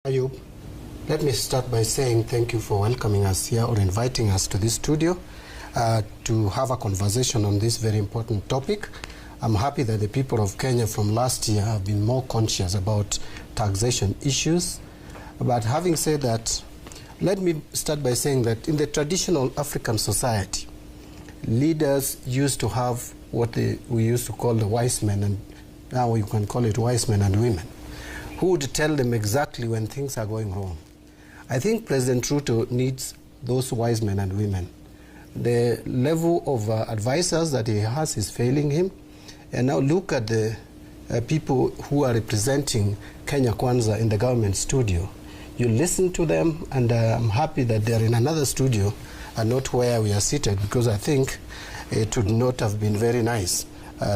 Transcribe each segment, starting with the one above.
Ayub, let me start by saying thank you for welcoming us here or inviting us to this studio to have a conversation on this very important topic. I'm happy that the people of Kenya from last year have been more conscious about taxation issues. But having said that, let me start by saying that in the traditional African society, leaders used to have what we used to call the wise men, and now you can call it wise men and women, who would tell them exactly when things are going wrong. I think President Ruto needs those wise men and women. The level of advisors that he has is failing him. And now look at the people who are representing Kenya Kwanza in the government studio. You listen to them, and I'm happy that they're in another studio and not where we are seated, because I think it would not have been very nice.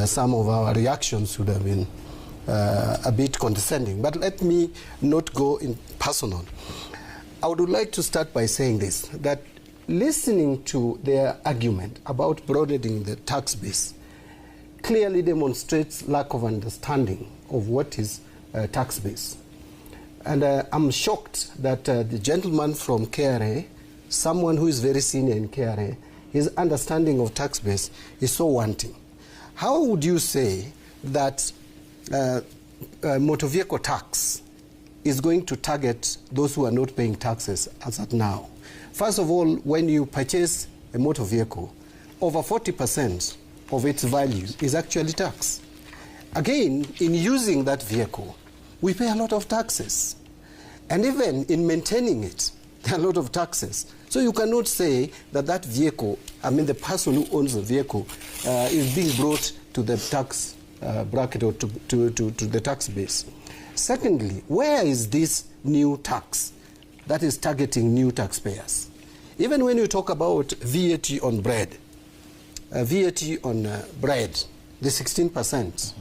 Some of our reactions would have been a bit condescending. But let me not go in personal. I would like to start by saying this, that listening to their argument about broadening the tax base clearly demonstrates lack of understanding of what is tax base. And I'm shocked that the gentleman from KRA, someone who is very senior in KRA, his understanding of tax base is so wanting. How would you say that motor vehicle tax is going to target those who are not paying taxes as at now? First of all, when you purchase a motor vehicle, over 40% of its value is actually tax. Again, in using that vehicle, we pay a lot of taxes. And even in maintaining it, there are a lot of taxes. So you cannot say that that vehicle, I mean the person who owns the vehicle, is being brought to the tax bracket or to the tax base. Secondly, where is this new tax that is targeting new taxpayers? Even when you talk about VAT on bread, VAT on bread, the 16%,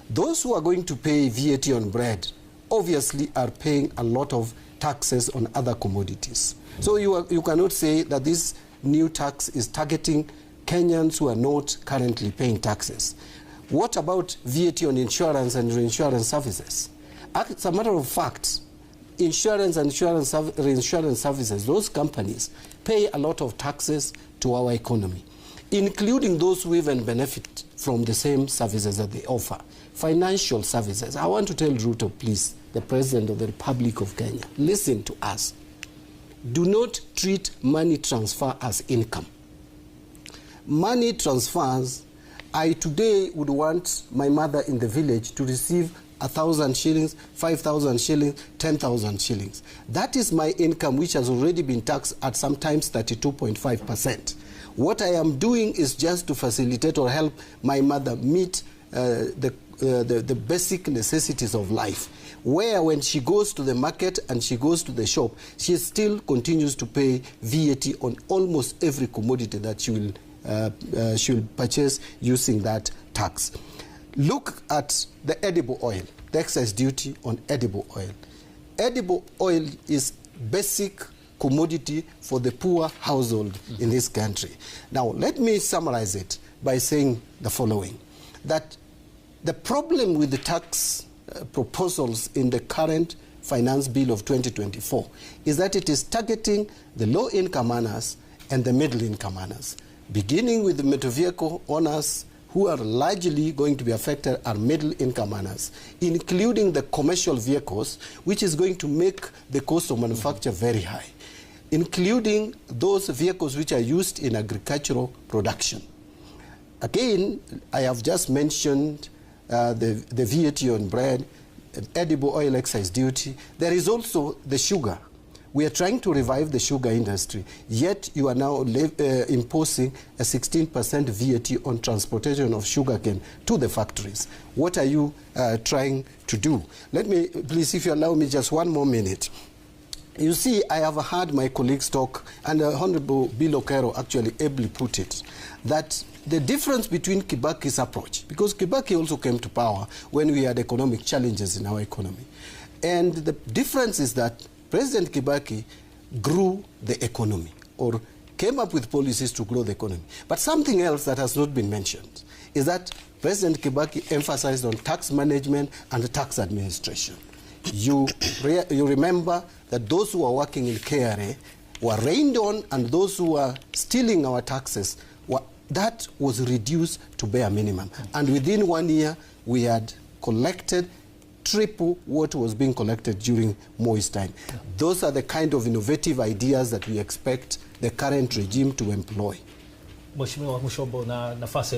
those who are going to pay VAT on bread obviously are paying a lot of taxes on other commodities. So you cannot say that this new tax is targeting Kenyans who are not currently paying taxes. What about VAT on insurance and reinsurance services? As a matter of fact, insurance and reinsurance services, those companies pay a lot of taxes to our economy, including those who even benefit from the same services that they offer. Financial services. I want to tell Ruto, please, the President of the Republic of Kenya, listen to us. Do not treat money transfer as income. Money transfers, I today would want my mother in the village to receive 1,000 shillings, 5,000 shillings, 10,000 shillings. That is my income, which has already been taxed at sometimes 32.5%. What I am doing is just to facilitate or help my mother meet the basic necessities of life, where when she goes to the market and she goes to the shop, she still continues to pay VAT on almost every commodity that she will purchase using that tax. Look at the edible oil, the excise duty on edible oil. Edible oil is basic commodity for the poor household in this country. Now, let me summarize it by saying the following, that the problem with the tax proposals in the current finance bill of 2024 is that it is targeting the low-income earners and the middle-income earners. Beginning with the motor vehicle owners, who are largely going to be affected are middle-income earners, including the commercial vehicles, which is going to make the cost of manufacture very high, including those vehicles which are used in agricultural production. Again, I have just mentioned the VAT on bread, edible oil excise duty. There is also the sugar. We are trying to revive the sugar industry, yet you are now imposing a 16% VAT on transportation of sugarcane to the factories. What are you trying to do? Let me, please, if you allow me just one more minute. You see, I have heard my colleagues talk, and Honorable Bill Okero actually ably put it, that the difference between Kibaki's approach, because Kibaki also came to power when we had economic challenges in our economy, and the difference is that President Kibaki grew the economy, or came up with policies to grow the economy. But something else that has not been mentioned is that President Kibaki emphasized on tax management and tax administration. you remember that those who are working in KRA were rained on, and those who are stealing our taxes, that was reduced to bare minimum. And within 1 year, we had collected triple what was being collected during Moi's time. Those are the kind of innovative ideas that we expect the current regime to employ. Mheshimiwa Mushobo, na nafasi